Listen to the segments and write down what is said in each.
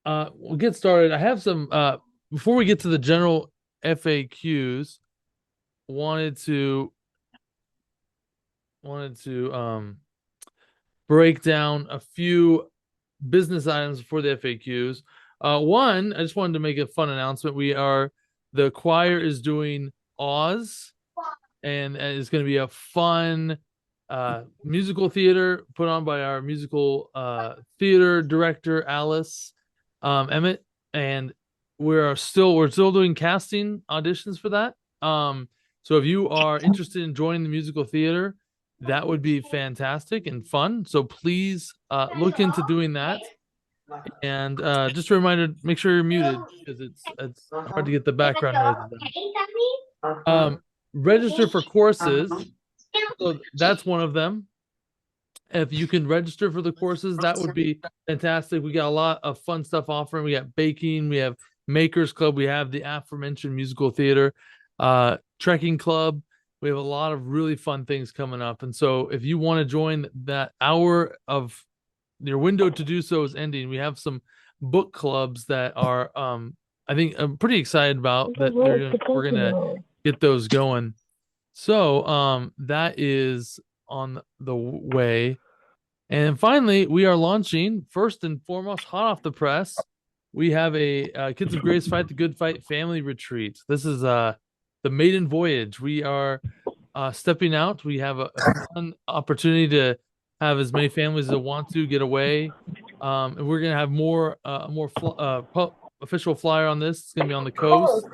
we'll get started. I have some before we get to the general FAQs, wanted to break down a few business items for the FAQs. One, I just wanted to make a fun announcement. The choir is doing Oz, and it's going to be a fun musical theater put on by our musical theater director Alice Emmett, and we're still doing casting auditions for that. So if you are interested in joining the musical theater, that would be fantastic and fun. So please look into doing that. And just a reminder, make sure you're muted because it's hard to get the background noises out. Register for courses. So that's one of them. If you can register for the courses, that would be fantastic. We got a lot of fun stuff offering. We got baking, we have Makers Club, we have the aforementioned musical theater, trekking club. We have a lot of really fun things coming up. And so if you want to join that hour of your window to do so is ending, we have some book clubs that are I think I'm pretty excited about that we're gonna get those going. So that is on the way. And finally, we are launching first and foremost, hot off the press. We have a Kids of Grace Fight the Good Fight family retreat. This is the maiden voyage. We are stepping out. We have a fun opportunity to have as many families as want to get away. And we're gonna have official flyer on this. It's gonna be on the coast,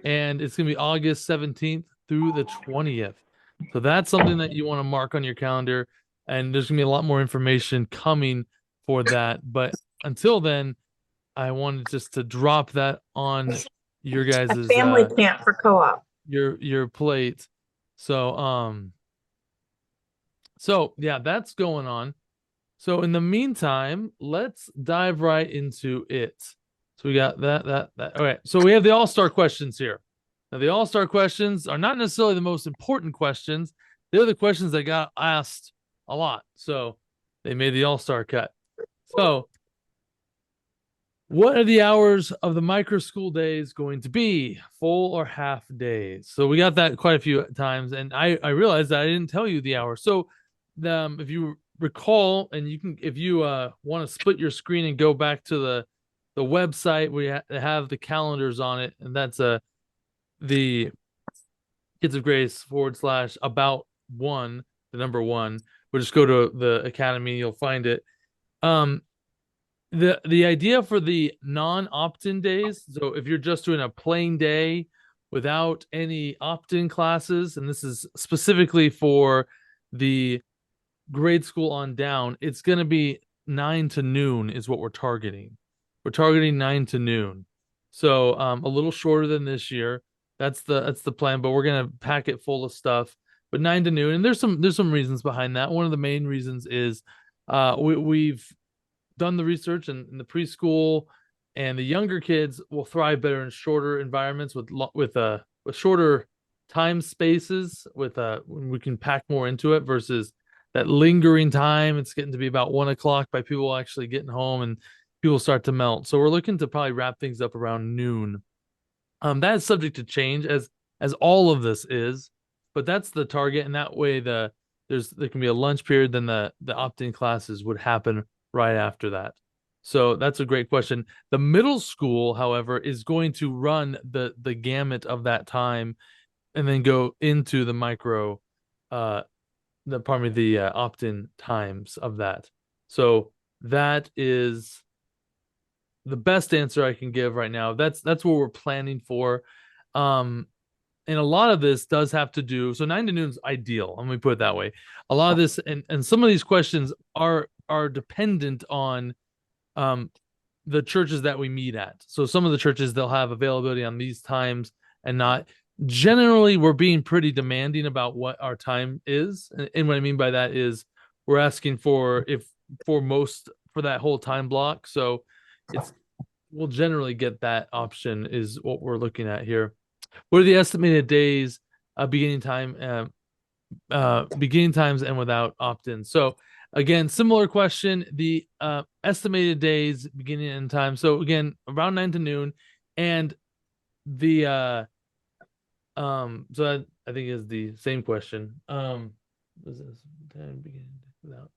and it's gonna be August 17th through the 20th. So that's something that you want to mark on your calendar, and there's gonna be a lot more information coming for that. But until then, I wanted just to drop that on your A guys's family camp for co-op. your plate. So yeah, that's going on. So in the meantime, let's dive right into it. So we got that. All right. So we have the all-star questions here. Now the all-star questions are not necessarily the most important questions. They're the questions that got asked a lot. So they made the all-star cut. So what are the hours of the micro school days going to be? Full or half days? So we got that quite a few times, and I realized that I didn't tell you the hour. So if you recall, and you can, if you want to split your screen and go back to the website, we have the calendars on it, and that's the Kids of Grace / about one, the number one. We'll just go to the academy, you'll find it. Um, the idea for the non-opt-in days, so if you're just doing a plain day without any opt-in classes, and this is specifically for the grade school on down, it's going to be 9 to noon is what we're targeting 9 to noon. So a little shorter than this year. That's the plan, but we're going to pack it full of stuff. But 9 to noon, and there's some reasons behind that. One of the main reasons is we've done the research, and the preschool and the younger kids will thrive better in shorter environments with shorter time spaces. We can pack more into it versus that lingering time. It's getting to be about 1 o'clock by people actually getting home, and people start to melt. So we're looking to probably wrap things up around noon. That is subject to change as all of this is, but that's the target, and that way there can be a lunch period, then the opt-in classes would happen right after that. So that's a great question. The middle school, however, is going to run the gamut of that time and then go into the micro the opt-in times of that. So that is the best answer I can give right now. That's what we're planning for. And a lot of this does have to do, so 9 to noon is ideal. Let me put it that way. A lot of this, and some of these questions are dependent on the churches that we meet at. So some of the churches, they'll have availability on these times and not. Generally, we're being pretty demanding about what our time is. And what I mean by that is we're asking for that whole time block. So it's we'll generally get that option is what we're looking at here. What are the estimated days, beginning times and without opt-in? So Again, similar question. The estimated days, beginning and time. So again, around 9 to noon, and the so I think is the same question. Was this time beginning without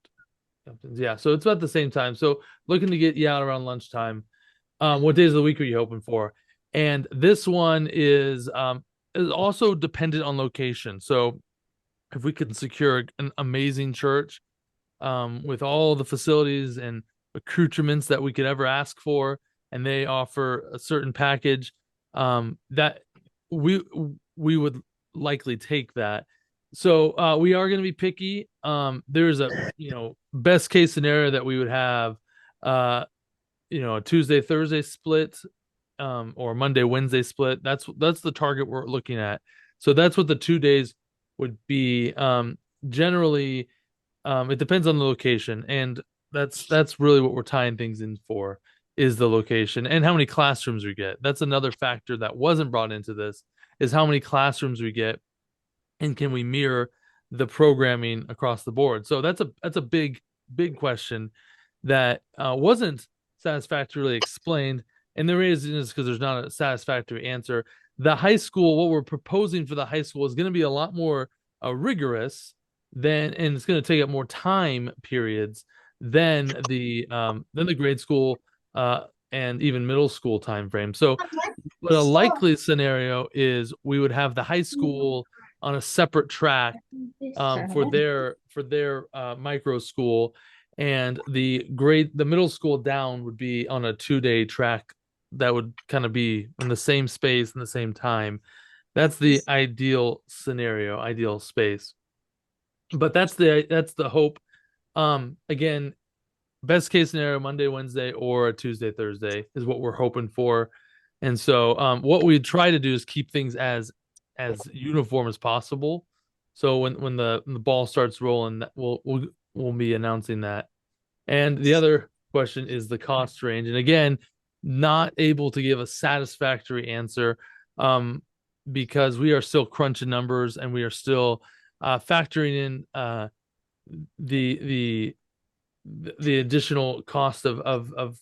captains? Yeah, so it's about the same time. So looking to get you out around lunchtime. What days of the week are you hoping for? And this one is also dependent on location. So if we can secure an amazing church with all the facilities and accoutrements that we could ever ask for, and they offer a certain package, that we we would likely take that. So we are going to be picky. There's a best case scenario that we would have a Tuesday Thursday split, or Monday Wednesday split. That's the target we're looking at. So that's what the 2 days would be. Generally, it depends on the location, and that's really what we're tying things in for, is the location and how many classrooms we get. That's another factor that wasn't brought into this, is how many classrooms we get, and can we mirror the programming across the board. So that's a big question that wasn't satisfactorily explained, and the reason is because there's not a satisfactory answer. The high school, what we're proposing for the high school, is going to be a lot more rigorous and it's going to take up more time periods than the grade school and even middle school time frame. So, but a likely scenario is we would have the high school on a separate track for their micro school, and the middle school down would be on a 2-day track that would kind of be in the same space and the same time. That's the ideal scenario, ideal space. But that's the hope. Again, best case scenario, Monday, Wednesday, or a Tuesday, Thursday is what we're hoping for. And so what we try to do is keep things as uniform as possible. So when the ball starts rolling, we'll be announcing that. And the other question is the cost range. And again, not able to give a satisfactory answer, because we are still crunching numbers, and we are still factoring in the the additional cost of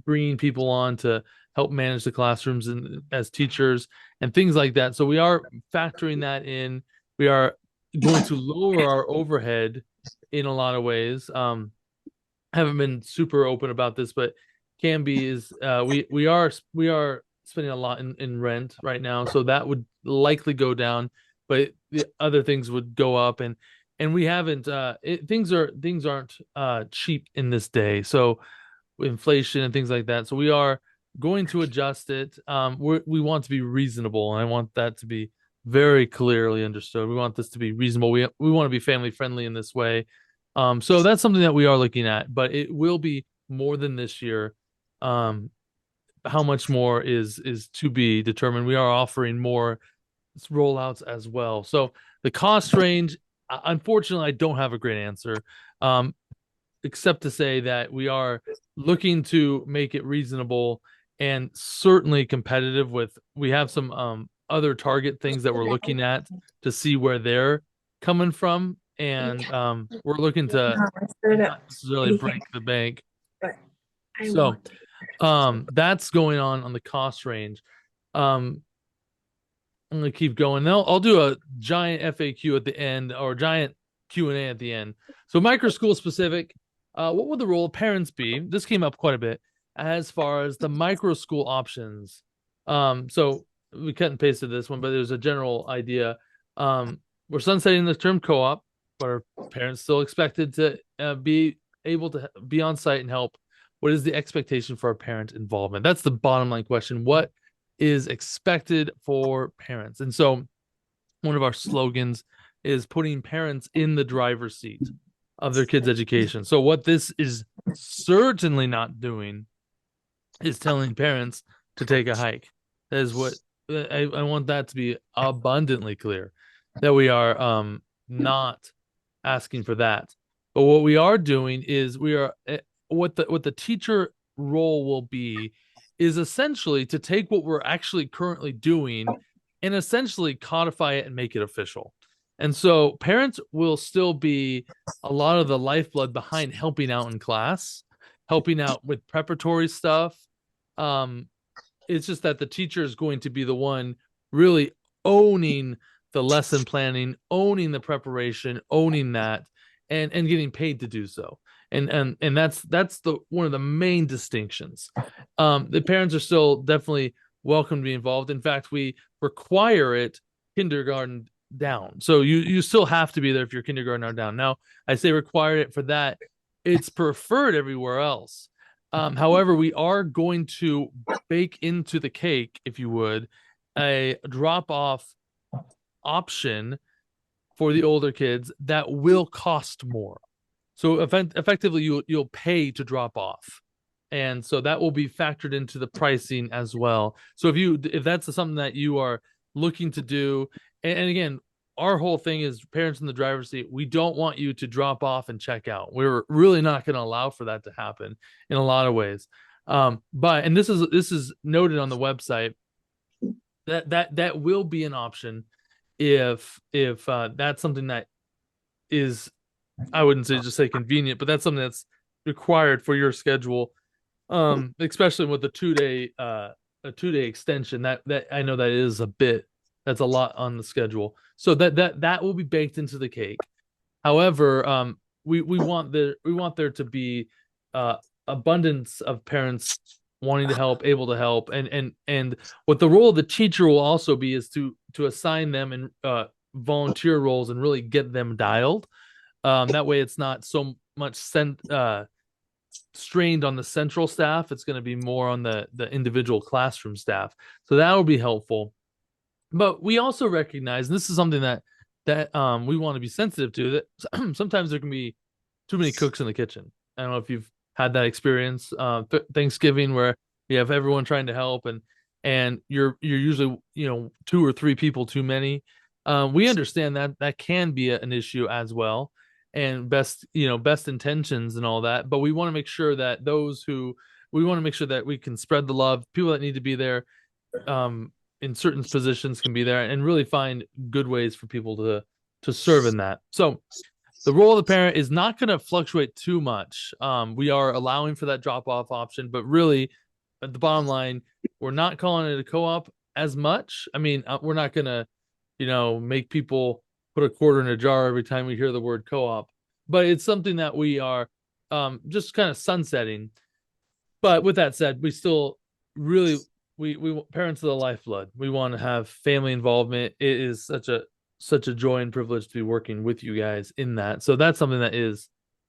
bringing people on to help manage the classrooms and as teachers and things like that. So we are factoring that in. We are going to lower our overhead in a lot of ways. Haven't been super open about this, but Canby is we are spending a lot in rent right now, so that would likely go down, but the other things would go up, and we haven't things aren't cheap in this day. So inflation and things like that. So we are going to adjust it. We want to be reasonable, and I want that to be very clearly understood. We want this to be reasonable. We want to be family friendly in this way. So that's something that we are looking at, but it will be more than this year. How much more is to be determined. We are offering more rollouts as well. So the cost range, unfortunately, I don't have a great answer, except to say that we are looking to make it reasonable and certainly competitive with. We have some other target things that we're looking at to see where they're coming from, and we're looking to not necessarily break the bank. So that's going on the cost range. I'm gonna keep going. Now I'll do a giant FAQ at the end, or giant Q&A at the end. So micro school specific, what would the role of parents be? This came up quite a bit as far as the micro school options. So we cut and pasted this one, but there's a general idea. We're sunsetting the term co-op, but are parents still expected to be able to be on site and help? What is the expectation for our parent involvement? That's the bottom line question. What is expected for parents? And so one of our slogans is putting parents in the driver's seat of their kids' education. So what this is certainly not doing is telling parents to take a hike. That is what I want that to be abundantly clear, that we are not asking for that. But what we are doing is we are what the teacher role will be is essentially to take what we're actually currently doing and essentially codify it and make it official. And so parents will still be a lot of the lifeblood behind helping out in class, helping out with preparatory stuff. Um, it's just that the teacher is going to be the one really owning the lesson planning, owning the preparation, owning that, and getting paid to do so. And that's the one of the main distinctions. The parents are still definitely welcome to be involved. In fact, we require it kindergarten down. So you still have to be there if you're kindergarten or down. Now, I say require it for that. It's preferred everywhere else. However, we are going to bake into the cake, if you would, a drop off option for the older kids that will cost more. So effectively, you'll pay to drop off, and so that will be factored into the pricing as well. So if that's something that you are looking to do, and again, our whole thing is parents in the driver's seat. We don't want you to drop off and check out. We're really not going to allow for that to happen in a lot of ways. But and this is noted on the website that will be an option if that's something that is, I wouldn't say just say convenient, but that's something that's required for your schedule. Especially with the 2 day a 2 day extension. That I know that is a bit, that's a lot on the schedule. So that will be baked into the cake. However, we want there to be uh abundance of parents wanting to help, able to help, and what the role of the teacher will also be is to assign them in volunteer roles and really get them dialed. That way, it's not so much strained on the central staff. It's going to be more on the individual classroom staff. So that will be helpful. But we also recognize, and this is something that we want to be sensitive to, that sometimes there can be too many cooks in the kitchen. I don't know if you've had that experience, Thanksgiving, where you have everyone trying to help, and you're usually, 2 or 3 people too many. We understand that that can be an issue as well, and best intentions and all that. But we want to make sure that we want to make sure that we can spread the love. People that need to be there, in certain positions can be there, and really find good ways for people to serve in that. So the role of the parent is not going to fluctuate too much. We are allowing for that drop off option, but really, at the bottom line, we're not calling it a co-op as much. I mean, we're not going to, make people put a quarter in a jar every time we hear the word co-op, but it's something that we are just kind of sunsetting. But with that said, we still really, we parents are the lifeblood. We want to have family involvement. It is such a joy and privilege to be working with you guys in that. So that's something that is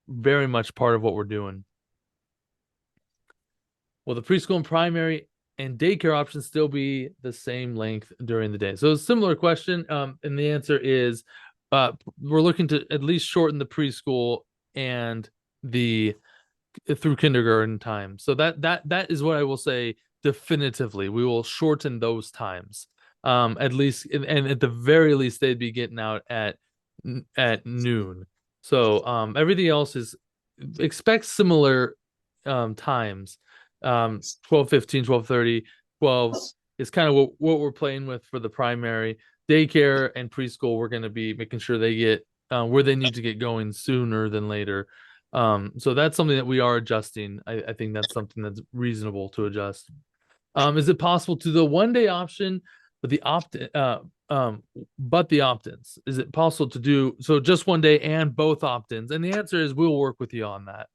very much part of what we're doing. Will the preschool and primary and daycare options still be the same length during the day? So a similar question. And the answer is we're looking to at least shorten the preschool and the through kindergarten time. So that is what I will say definitively. We will shorten those times. At least, and at the very least, they'd be getting out at noon. So everything else is, expect similar times. 12:15, 12:30, 12 is kind of what we're playing with for the primary. Daycare and preschool, we're going to be making sure they get where they need to get going sooner than later. So that's something that we are adjusting. I think that's something that's reasonable to adjust. Is it possible to the 1 day option, but the opt-ins? Is it possible to do so just 1 day and both opt-ins? And the answer is we'll work with you on that.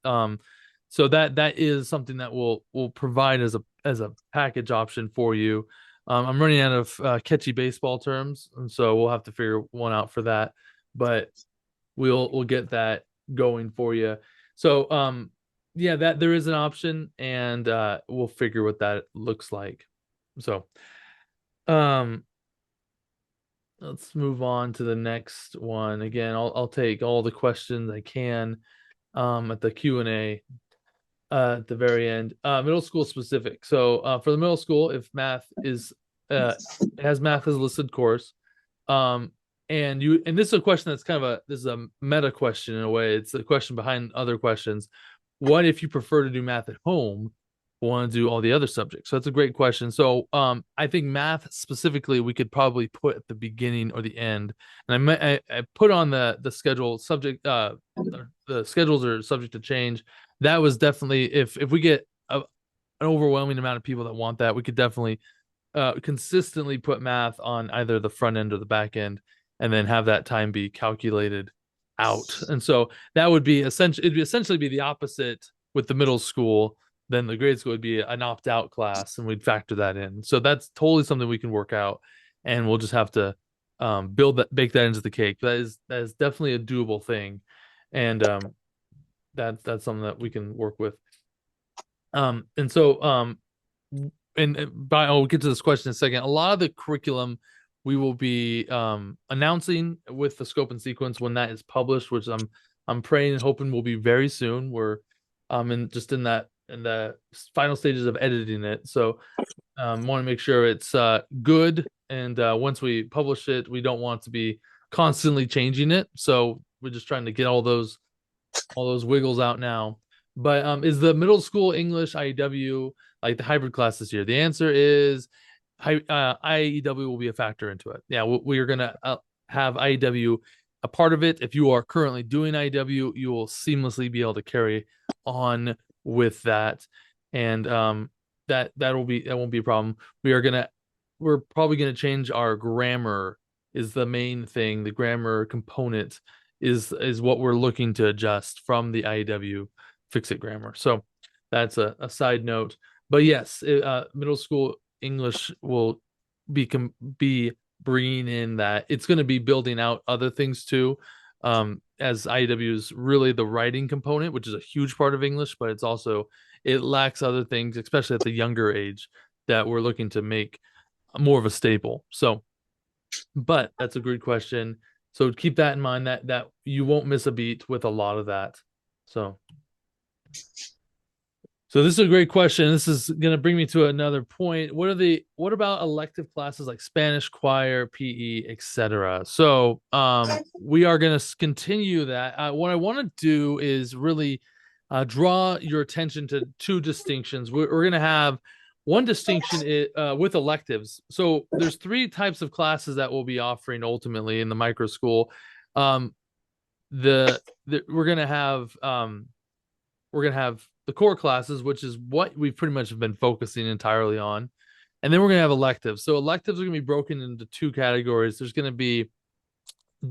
So that is something that we'll provide as a package option for you. I'm running out of catchy baseball terms, and so we'll have to figure one out for that. But we'll get that going for you. So yeah, that there is an option, and we'll figure what that looks like. So let's move on to the next one. Again, I'll take all the questions I can at the Q&A at the very end. Middle school specific. So for the middle school, if math is has math as a listed course, and this is a question that's kind of this is a meta question in a way. It's a question behind other questions. What if you prefer to do math at home want to do all the other subjects? So that's a great question. So I think math specifically we could probably put at the beginning or the end. And I put on the schedule subject the schedules are subject to change. That was definitely if we get an overwhelming amount of people that want that, we could definitely consistently put math on either the front end or the back end, and then have that time be calculated out. And so that would be essentially it'd be essentially be the opposite with the middle school. Then the grade school would be an opt-out class, and we'd factor that in. So that's totally something we can work out, and we'll just have to bake that into the cake. That is definitely a doable thing, and that's something that we can work with. And so I'll get to this question in a second. A lot of the curriculum we will be announcing with the scope and sequence when that is published, which I'm praying and hoping will be very soon. We're in the final stages of editing it, so want to make sure it's good. And once we publish it, we don't want to be constantly changing it. So we're just trying to get all those wiggles out now. But is the middle school English IEW like the hybrid class this year? The answer is IEW will be a factor into it. Yeah, we are going to have IEW a part of it. If you are currently doing IEW, you will seamlessly be able to carry on with that, and that won't be a problem. We're probably gonna change our grammar is the main thing. The grammar component is what we're looking to adjust from the IEW fix it grammar. So that's a side note. But yes, middle school English will be bringing in that it's going to be building out other things too. As IEW is really the writing component, which is a huge part of English, but it lacks other things, especially at the younger age, that we're looking to make more of a staple. So, but that's a good question. So keep that in mind that you won't miss a beat with a lot of that. So this is a great question. This is going to bring me to another point. What about elective classes like Spanish, choir, PE, etc.? So we are going to continue that. What I want to do is really draw your attention to two distinctions. We're going to have one distinction with electives. So there's three types of classes that we'll be offering ultimately in the micro school. We're going to have the core classes, which is what we've pretty much been focusing entirely on. And then we're going to have electives. So electives are going to be broken into two categories. There's going to be,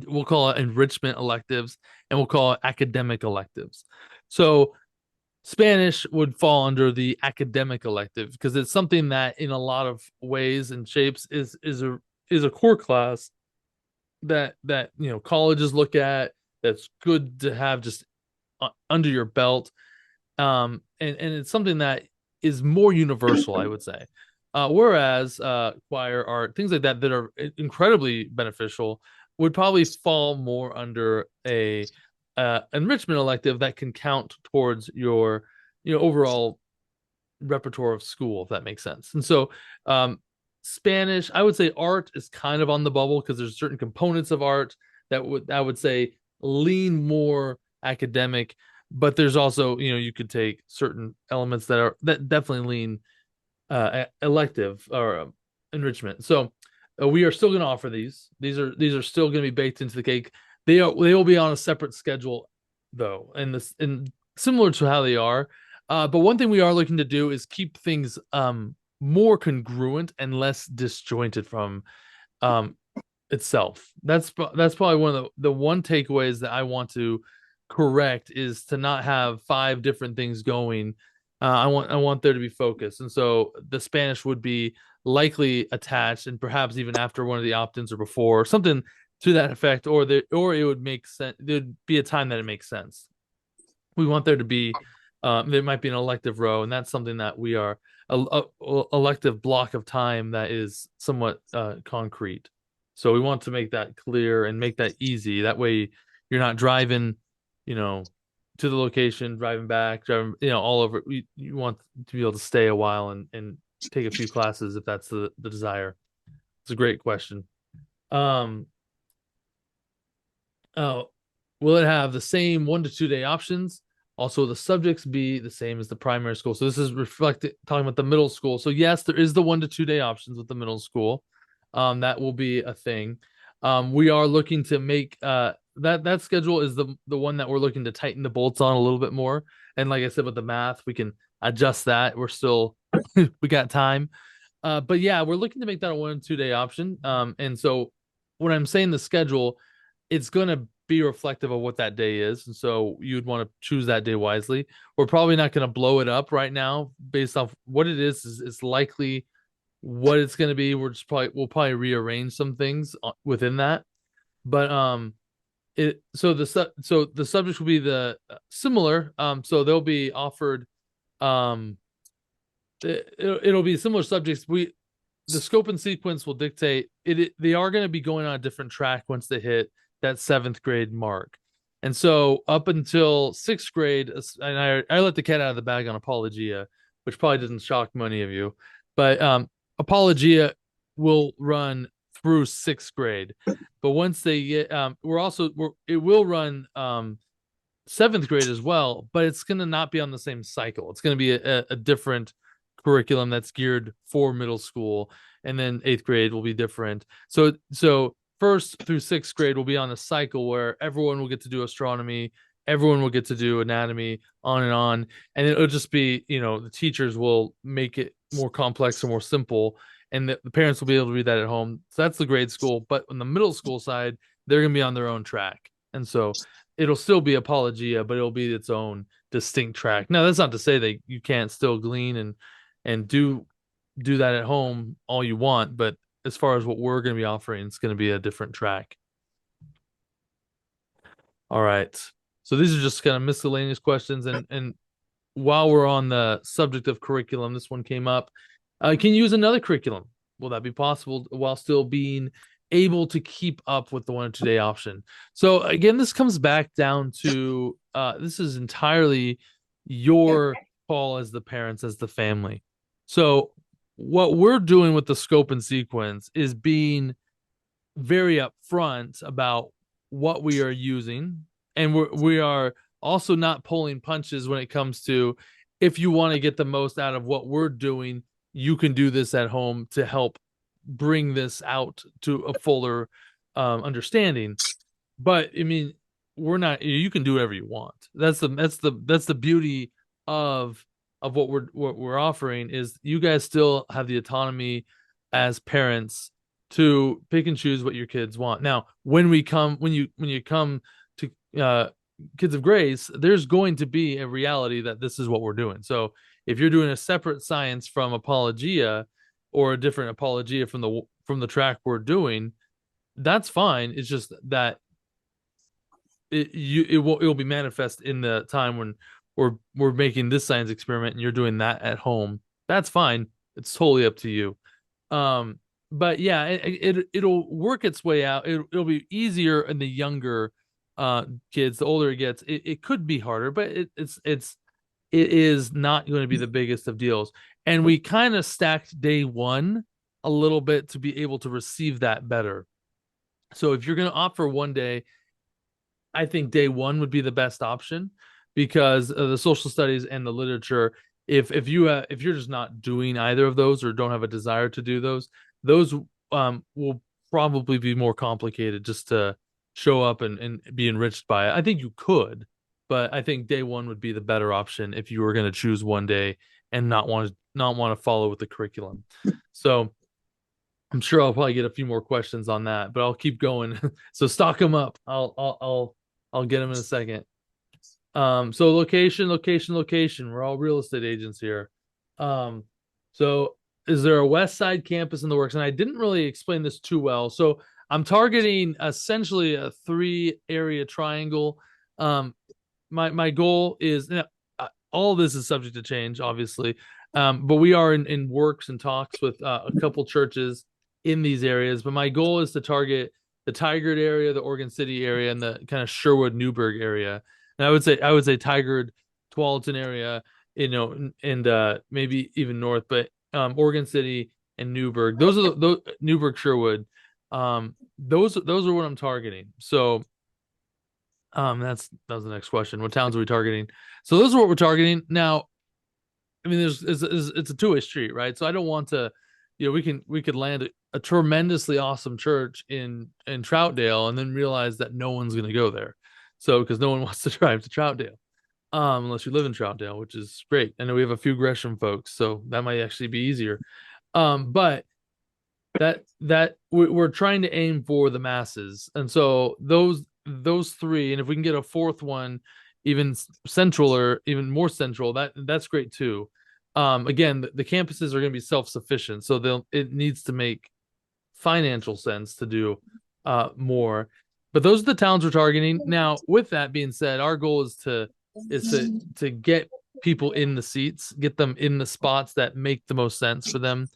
we'll call it enrichment electives, and we'll call it academic electives. So Spanish would fall under the academic elective because it's something that in a lot of ways and shapes is a core class that colleges look at, that's good to have just under your belt. And it's something that is more universal, I would say. Whereas choir, art, things like that are incredibly beneficial would probably fall more under a enrichment elective that can count towards your overall repertoire of school, if that makes sense. And so Spanish, I would say art is kind of on the bubble because there's certain components of art that I would say lean more academic, but there's also you could take certain elements that definitely lean elective or enrichment. So we are still going to offer these. These are still going to be baked into the cake. They will be on a separate schedule though, and similar to how they are. But one thing we are looking to do is keep things more congruent and less disjointed from itself. That's probably one of the one takeaways that I want to correct, is to not have five different things going. I want there to be focus, and so the Spanish would be likely attached, and perhaps even after one of the opt-ins or before, or something to that effect, or it would make sense. There'd be a time that it makes sense. We want there to be there might be an elective row, and that's something that we are a elective block of time that is somewhat concrete. So we want to make that clear and make that easy. That way you're not driving, to the location, driving back, all over. You want to be able to stay a while and take a few classes if that's the desire. It's a great question. Oh, will it have the same 1 to 2 day options? Also, the subjects be the same as the primary school. So this is reflected talking about the middle school. So yes, there is the 1 to 2 day options with the middle school. That will be a thing. We are looking to make that schedule is the one that we're looking to tighten the bolts on a little bit more. And like I said, with the math, we can adjust that. We're still we got time. But yeah, we're looking to make that a 1 to 2 day option. And so when I'm saying the schedule, it's gonna be reflective of what that day is. And so you'd want to choose that day wisely. We're probably not going to blow it up right now based off what it is it's likely what it's going to be. We'll probably rearrange some things within that. But so the subjects will be the similar. So they'll be offered um it'll be similar subjects. The scope and sequence will dictate they are going to be going on a different track once they hit that 7th grade mark. And so up until 6th grade, and I let the cat out of the bag on Apologia, which probably doesn't shock many of you, but Apologia will run through 6th grade. But once they get, it will run 7th grade as well, but it's going to not be on the same cycle. It's going to be a different curriculum that's geared for middle school, and then 8th grade will be different. So 1st through 6th grade will be on a cycle where everyone will get to do astronomy, everyone will get to do anatomy, on, and it'll just be the teachers will make it more complex or more simple, and the parents will be able to read that at home. So that's the grade school, but on the middle school side, they're going to be on their own track, and so it'll still be Apologia, but it'll be its own distinct track. Now, that's not to say that you can't still glean and do that at home all you want, but as far as what we're going to be offering, it's going to be a different track. All right. So these are just kind of miscellaneous questions, and while we're on the subject of curriculum, this one came up. Can you use another curriculum? Will that be possible while still being able to keep up with the 1 to 2 day option? So again, this comes back down to this is entirely your call as the parents, as the family. So what we're doing with the scope and sequence is being very upfront about what we are using, and we are also not pulling punches when it comes to, if you want to get the most out of what we're doing, you can do this at home to help bring this out to a fuller understanding. But I mean, you can do whatever you want. That's the beauty of what we're offering, is you guys still have the autonomy as parents to pick and choose what your kids want. Now, when you come to Kids of Grace, there's going to be a reality that this is what we're doing. So if you're doing a separate science from Apologia, or a different Apologia from the track we're doing, that's fine. It's just that it will be manifest in the time when we're making this science experiment and you're doing that at home. That's fine. It's totally up to you. But yeah, it'll work its way out. It'll be easier in the younger kids. The older it gets, it could be harder, but it is not going to be the biggest of deals. And we kind of stacked day one a little bit to be able to receive that better. So if you're going to opt for 1 day, I think day one would be the best option, because the social studies and the literature, if you're just not doing either of those or don't have a desire to do those will probably be more complicated just to show up and be enriched by it. I think you could, but I think day one would be the better option if you were going to choose 1 day and not want to follow with the curriculum. So I'm sure I'll probably get a few more questions on that, but I'll keep going. So stock them up. I'll get them in a second. So location. We're all real estate agents here. So is there a West Side campus in the works? And I didn't really explain this too well. So I'm targeting essentially a 3-area triangle. My goal is, all this is subject to change, obviously. But we are in works and talks with a couple churches in these areas. But my goal is to target the Tigard area, the Oregon City area, and the kind of Sherwood Newburgh area. And I would say Tigard, Tualatin area, and maybe even north, but Oregon City and Newburgh. Those are those Newburgh, Sherwood. Those are what I'm targeting. So That was the next question. What towns are we targeting? So those are what we're targeting. Now, I mean, it's a two-way street, right? So I don't want to, we could land a tremendously awesome church in Troutdale and then realize that no one's going to go there. So because no one wants to drive to Troutdale, unless you live in Troutdale, which is great. I know we have a few Gresham folks, so that might actually be easier. But we're trying to aim for the masses, and so those three, and if we can get a fourth one, even central or even more central, that's great too. Again, the campuses are going to be self-sufficient, so it needs to make financial sense to do more. But those are the towns we're targeting. Now, with that being said, our goal is to get people in the seats, get them in the spots that make the most sense for them.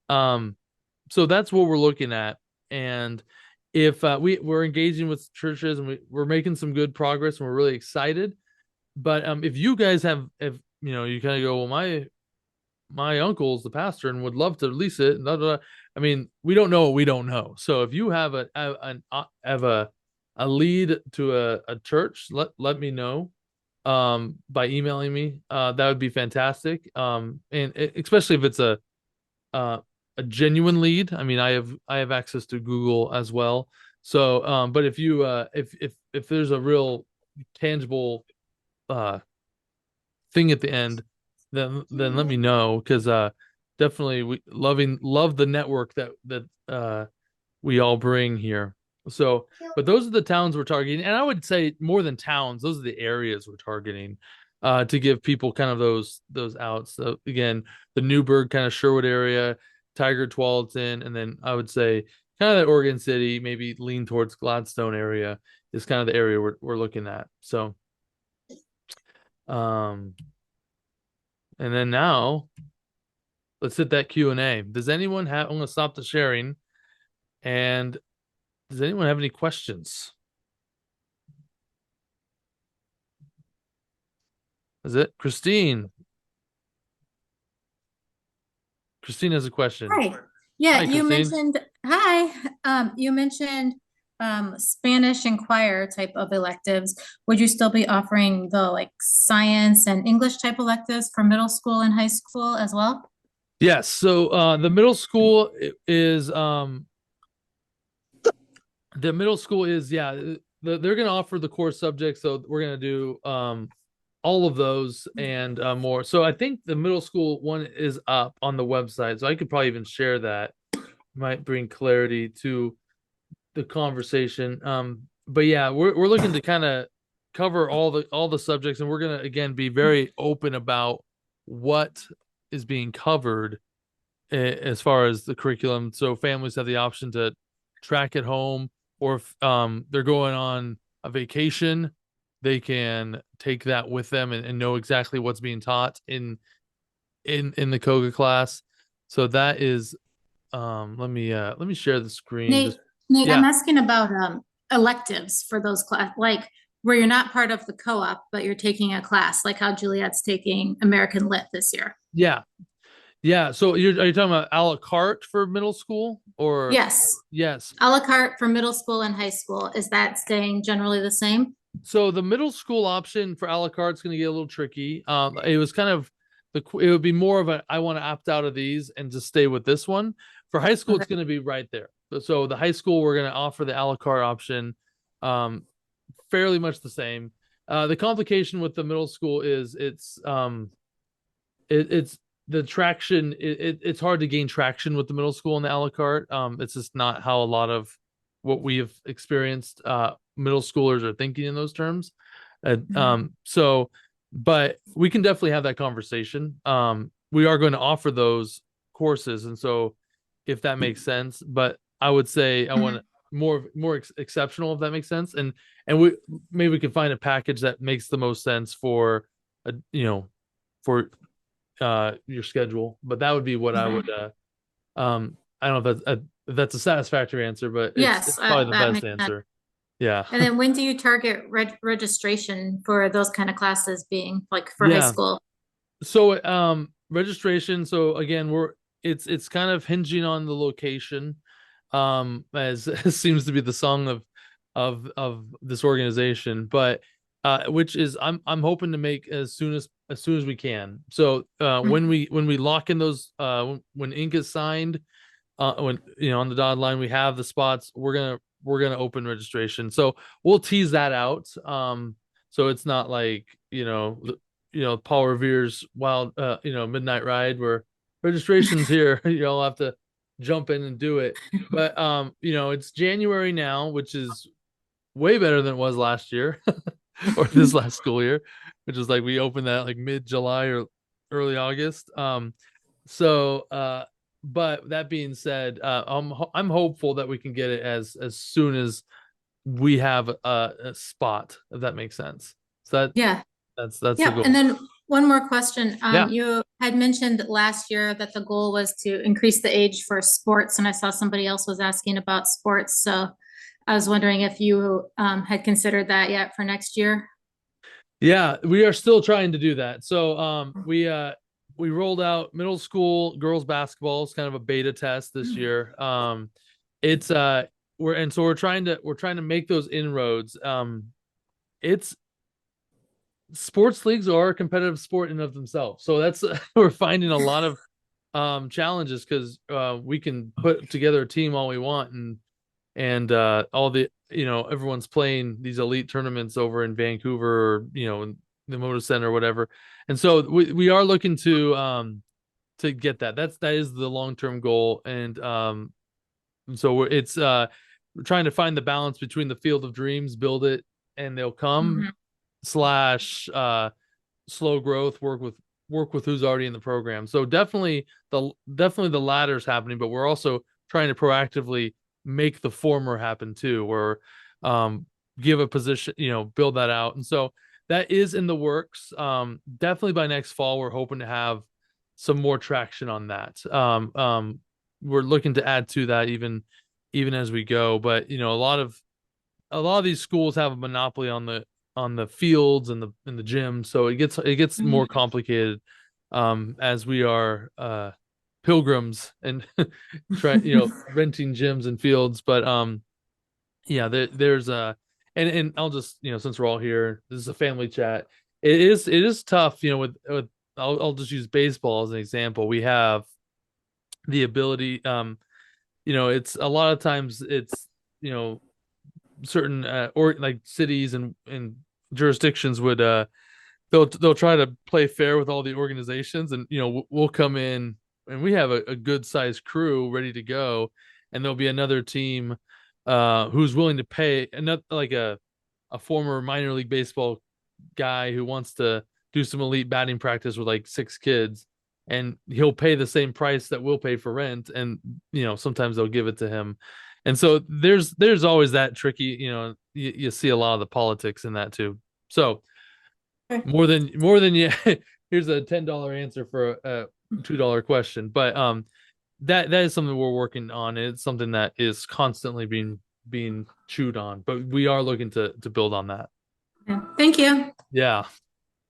So that's what we're looking at. And if we're engaging with churches and we're making some good progress and we're really excited. But if you guys if you kind of go, well, my uncle's the pastor and would love to lease it. Blah, blah, blah. I mean, we don't know what we don't know. So if you have a lead to a church, let me know by emailing me. That would be fantastic. And especially if it's a genuine lead. I mean, I have access to Google as well. So, but if you if there's a real tangible thing at the end, then let me know, because definitely we love the network that we all bring here. So, but those are the towns we're targeting, and I would say more than towns, those are the areas we're targeting to give people kind of those outs. So again, the Newburgh, kind of Sherwood area, Tiger Tualatin, and then I would say kind of that Oregon City, maybe lean towards Gladstone area is kind of the area we're looking at. So, and then now let's hit that Q&A. Does anyone have? I'm gonna stop the sharing. And does anyone have any questions? Is it Christine? Christine has a question. Hi. Yeah, Hi, you Christine. mentioned hi. You mentioned Spanish and choir type of electives. Would you still be offering the like science and English type electives for middle school and high school as well? Yes. So the middle school is yeah, they're going to offer the core subjects, so we're going to do all of those and more. So I think the middle school one is up on the website, so I could probably even share that. Might bring clarity to the conversation. But yeah, we're looking to kind of cover all the subjects, and we're gonna again be very open about what is being covered as far as the curriculum. So families have the option to track at home, or if they're going on a vacation, they can take that with them and know exactly what's being taught in the Koga class. So that is let me share the screen. Nate, Just Nate, I'm yeah. asking about electives for those class, like where you're not part of the co-op, but you're taking a class, like how Juliet's taking American Lit this year. Yeah. Yeah. So are you talking about a la carte for middle school or Yes, yes. a la carte for middle school and high school. Is that staying generally the same? So the middle school option for a la carte is going to get a little tricky. It was kind of it would be more of a I want to opt out of these and just stay with this one. For high school, it's Okay. going to be right there. So the high school, we're going to offer the a la carte option, fairly much the same. The complication with the middle school is it's the traction. It's hard to gain traction with the middle school and the a la carte. It's just not how a lot of what we have experienced middle schoolers are thinking in those terms. So, but we can definitely have that conversation. We are going to offer those courses, and so if that makes sense, but I would say I want more exceptional, if that makes sense, and we maybe we can find a package that makes the most sense for a for your schedule. But that would be what I would I don't know if that's a satisfactory answer, but it's Yes, probably the that best makes sense. answer. Yeah. And then when do you target registration for those kind of classes being like for high Yeah. school? So registration, so again, it's kind of hinging on the location. As seems to be the song of of this organization, but which is I'm hoping to make as soon as we can. So when we lock in those when ink is signed, when on the dotted line we have the spots, we're gonna open registration. So we'll tease that out. So it's not like Paul Revere's wild midnight ride where registration's here. You'll have to jump in and do it. But it's January now, which is way better than it was last year or this last school year, which is like we opened that like mid-July or early August. So but that being said, I'm hopeful that we can get it as soon as we have a spot, if that makes sense. So Yeah. that's the Yeah, goal. and then one more question. Yeah. You had mentioned last year that the goal was to increase the age for sports, and I saw somebody else was asking about sports. So I was wondering if you had considered that yet for next year. Yeah, we are still trying to do that. So we rolled out middle school girls basketball. It's kind of a beta test this year. It's we're trying to make those inroads. It's sports leagues are a competitive sport in and of themselves. So that's we're finding a lot of challenges because we can put together a team all we want and all the everyone's playing these elite tournaments over in Vancouver or in the Moda Center or whatever. And so we are looking to get that. That is the long-term goal. And so it's we're trying to find the balance between the field of dreams, build it and they'll come slash slow growth, work with who's already in the program. So definitely the latter is happening, but we're also trying to proactively make the former happen too, where give a position, build that out. And so that is in the works. Definitely by next fall, we're hoping to have some more traction on that. We're looking to add to that even as we go. But a lot of these schools have a monopoly on the fields and the gym, so it gets more complicated as we are pilgrims and try renting gyms and fields. But yeah, there's and I'll just since we're all here, this is a family chat. It is tough with I'll just use baseball as an example. We have the ability it's a lot of times it's certain or like cities and jurisdictions would they'll try to play fair with all the organizations, and we'll come in and we have a good sized crew ready to go, and there'll be another team who's willing to pay another like a former minor league baseball guy who wants to do some elite batting practice with like 6 kids, and he'll pay the same price that we'll pay for rent, and sometimes they'll give it to him. And so there's always that tricky, you see a lot of the politics in that too. So more than yeah, here's a $10 answer for a $2 question, but that is something we're working on. It's something that is constantly being chewed on, but we are looking to build on that. Yeah. Thank you. Yeah,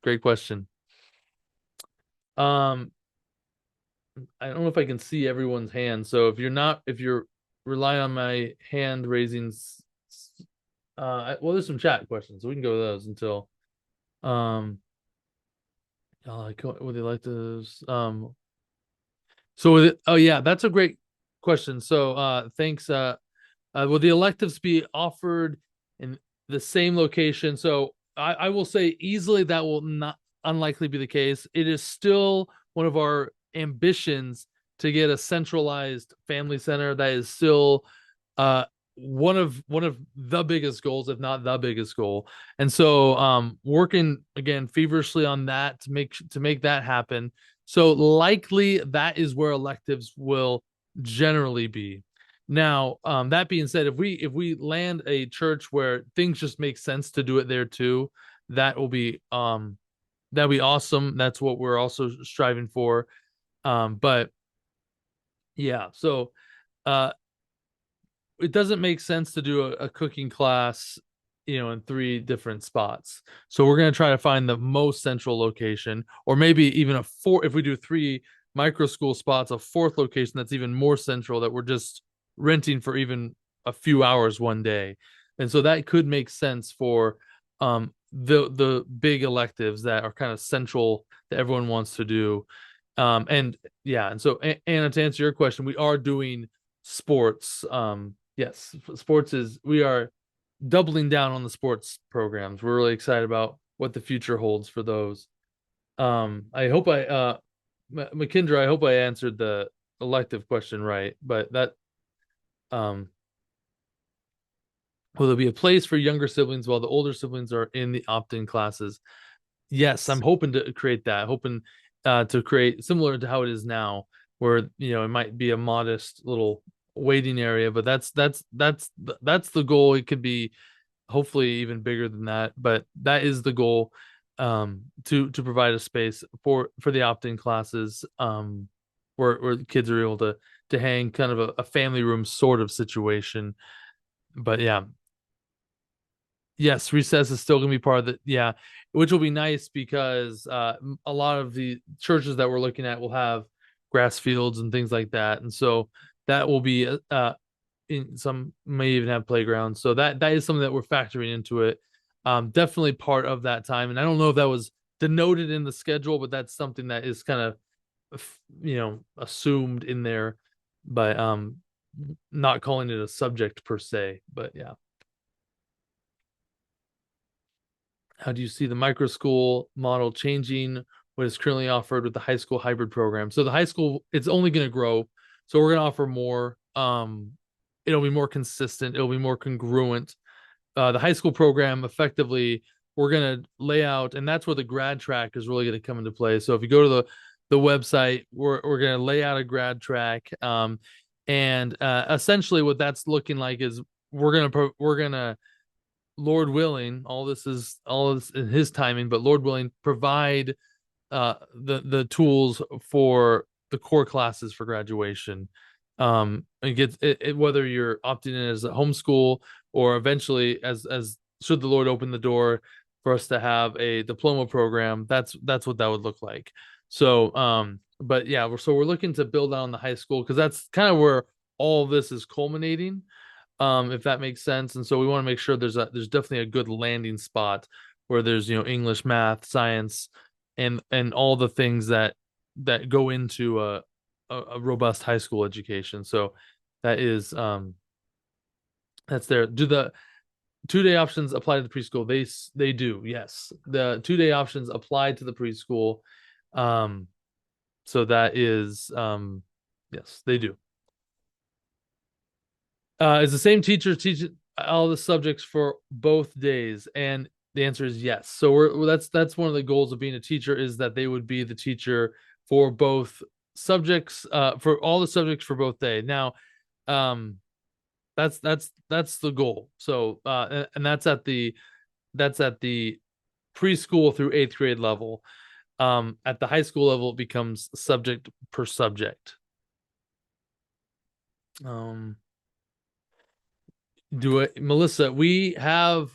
great question. I don't know if I can see everyone's hand, so if you're relying on my hand raising, well, there's some chat questions, so we can go with those until would they like to so oh yeah, that's a great question. So thanks. Will the electives be offered in the same location? So I will say easily that will not unlikely be the case. It is still one of our ambitions to get a centralized family center. That is still one of the biggest goals, if not the biggest goal. And so working again feverishly on that to make that happen. So likely that is where electives will generally be. Now, that being said, if we land a church where things just make sense to do it there too, that'll be awesome. That's what we're also striving for. But yeah, so it doesn't make sense to do a cooking class, in 3 different spots. So we're going to try to find the most central location, or maybe even if we do 3 micro school spots, a 4th location that's even more central that we're just renting for even a few hours one day. And so that could make sense for the big electives that are kind of central that everyone wants to do. And yeah, and so Anna, to answer your question, we are doing sports. Yes, sports is we are doubling down on the sports programs. We're really excited about what the future holds for those. I hope McKendra, I hope I answered the elective question right, but that um will there be a place for younger siblings while the older siblings are in the opt-in classes? Yes, I'm hoping to create that, hoping to create similar to how it is now, where it might be a modest little waiting area, but that's the goal. It could be hopefully even bigger than that, but that is the goal, to provide a space for the opt-in classes, where the kids are able to hang, kind of a family room sort of situation. But yeah, yes, recess is still going to be part of the, yeah, which will be nice because a lot of the churches that we're looking at will have grass fields and things like that, and so that will be in some may even have playgrounds. So that is something that we're factoring into it. Definitely part of that time, and I don't know if that was denoted in the schedule, but that's something that is kind of assumed in there by not calling it a subject per se. But yeah. How do you see the micro school model changing what is currently offered with the high school hybrid program? So the high school, it's only going to grow. So we're going to offer more. It'll be more consistent. It'll be more congruent. The high school program, effectively, we're going to lay out, and that's where the grad track is really going to come into play. So if you go to the website, we're going to lay out a grad track, and essentially what that's looking like is we're gonna Lord willing, all this in his timing, but Lord willing, provide the tools for the core classes for graduation. And get it, whether you're opting in as a homeschool or eventually as should the Lord open the door for us to have a diploma program, that's what that would look like. So but yeah, we're looking to build on the high school because that's kind of where all of this is culminating, if that makes sense. And so we want to make sure there's definitely a good landing spot where there's English, math, science, and all the things that go into a robust high school education. So that is that's there. Do the 2-day options apply to the preschool? They do. Yes, the 2-day options apply to the preschool. So that is yes, they do. Is the same teacher teaching all the subjects for both days? And the answer is yes. So that's one of the goals of being a teacher, is that they would be the teacher for both subjects, for all the subjects for both day. Now, um, that's the goal. So and that's at the preschool through 8th grade level. At the high school level, it becomes subject per subject. Um, do it, Melissa. We do.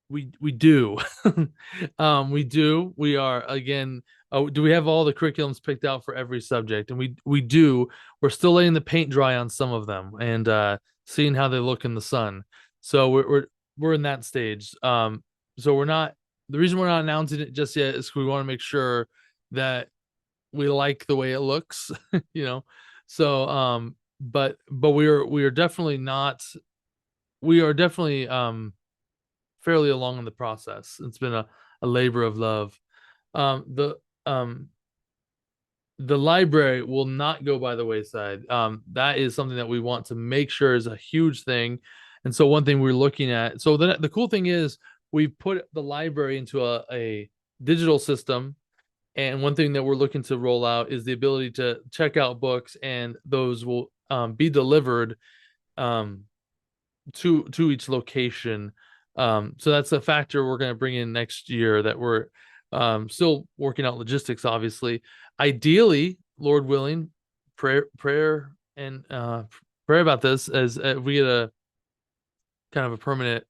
We do. We are, again. Do we have all the curriculums picked out for every subject? And we do. We're still letting the paint dry on some of them and seeing how they look in the sun. So we're in that stage. So we're not. The reason we're not announcing it just yet is we want to make sure that we like the way it looks. you know. So but we are definitely not. We are definitely fairly along in the process. It's been a labor of love. Um, the um, the library will not go by the wayside. That is something that we want to make sure is a huge thing. And so one thing we're looking at. So the cool thing is we've put the library into a digital system. And one thing that we're looking to roll out is the ability to check out books, and those will be delivered um, to each location. So that's a factor we're going to bring in next year, that we're still working out logistics, obviously. Ideally, Lord willing, prayer and pray about this, as we get a kind of a permanent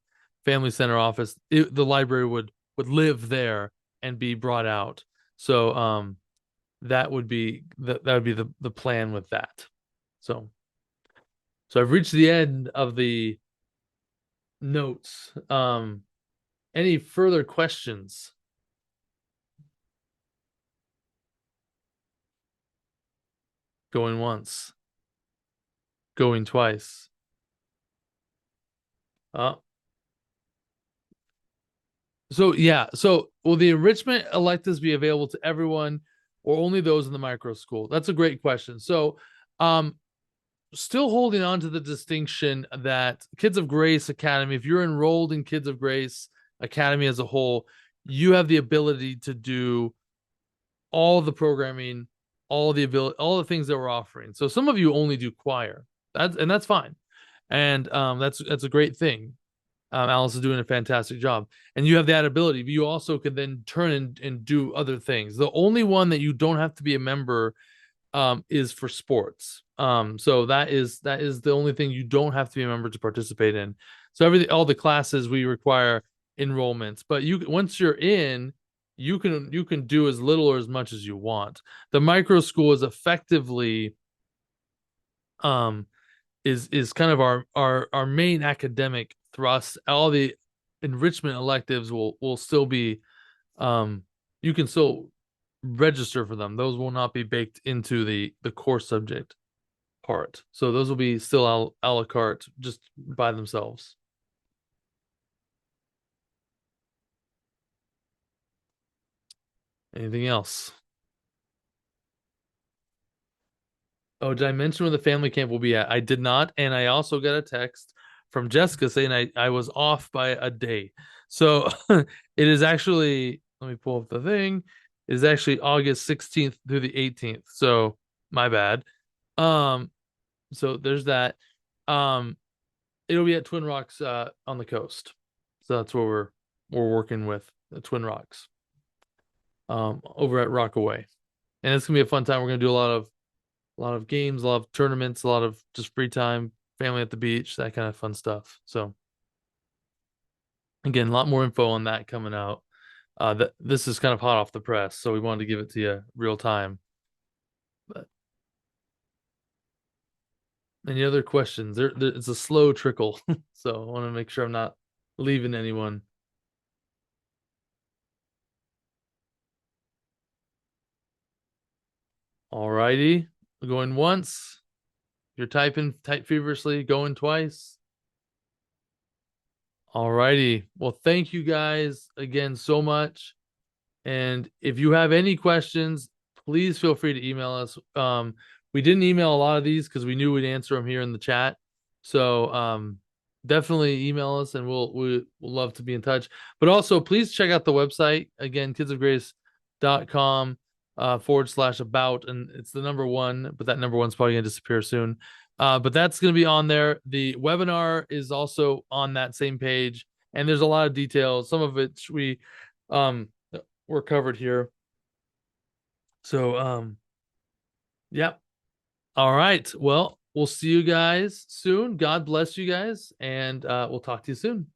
family center office, the library would live there and be brought out. So that would be the plan with that. So I've reached the end of the notes. Any further questions? Going once, going twice. Uh, so yeah, so will the enrichment electives be available to everyone or only those in the micro school? That's a great question. So, um, still holding on to the distinction that Kids of Grace Academy, if you're enrolled in Kids of Grace Academy as a whole, you have the ability to do all the programming, all the ability, all the things that we're offering. So some of you only do choir. That's fine. And that's a great thing. Alice is doing a fantastic job. And you have that ability, but you also can then turn and do other things. The only one that you don't have to be a member is for sports. So that is the only thing you don't have to be a member to participate in. So all the classes we require enrollments, but you once you're in, you can do as little or as much as you want. The micro school is effectively um is kind of our main academic thrust. All the enrichment electives will still be you can still register for them. Those will not be baked into the core subject part. So those will be still a la carte just by themselves. Anything else? Oh, did I mention where the family camp will be at? I did not, and I also got a text from Jessica saying I was off by a day. So it is actually, let me pull up the thing. It is actually August 16th through the 18th. So my bad. Um, so there's that. Um, it'll be at Twin Rocks on the coast. So that's where we're working with the Twin Rocks over at Rockaway. And it's gonna be a fun time. We're gonna do a lot of games, a lot of tournaments, a lot of just free time, family at the beach, that kind of fun stuff. So again, a lot more info on that coming out. That this is kind of hot off the press, so we wanted to give it to you real time. But any other questions? It's a slow trickle, so I want to make sure I'm not leaving anyone. Alrighty, going once. You're type feverishly, going twice. Alrighty. Well, thank you guys again so much. And if you have any questions, please feel free to email us. We didn't email a lot of these because we knew we'd answer them here in the chat. So definitely email us and we'll love to be in touch. But also please check out the website again, kidsofgrace.com /about, and it's the number one, but that number one's probably gonna disappear soon. But that's gonna be on there. The webinar is also on that same page, and there's a lot of details. Some of it um we're covered here. So yep. All right. Well, we'll see you guys soon. God bless you guys, and we'll talk to you soon.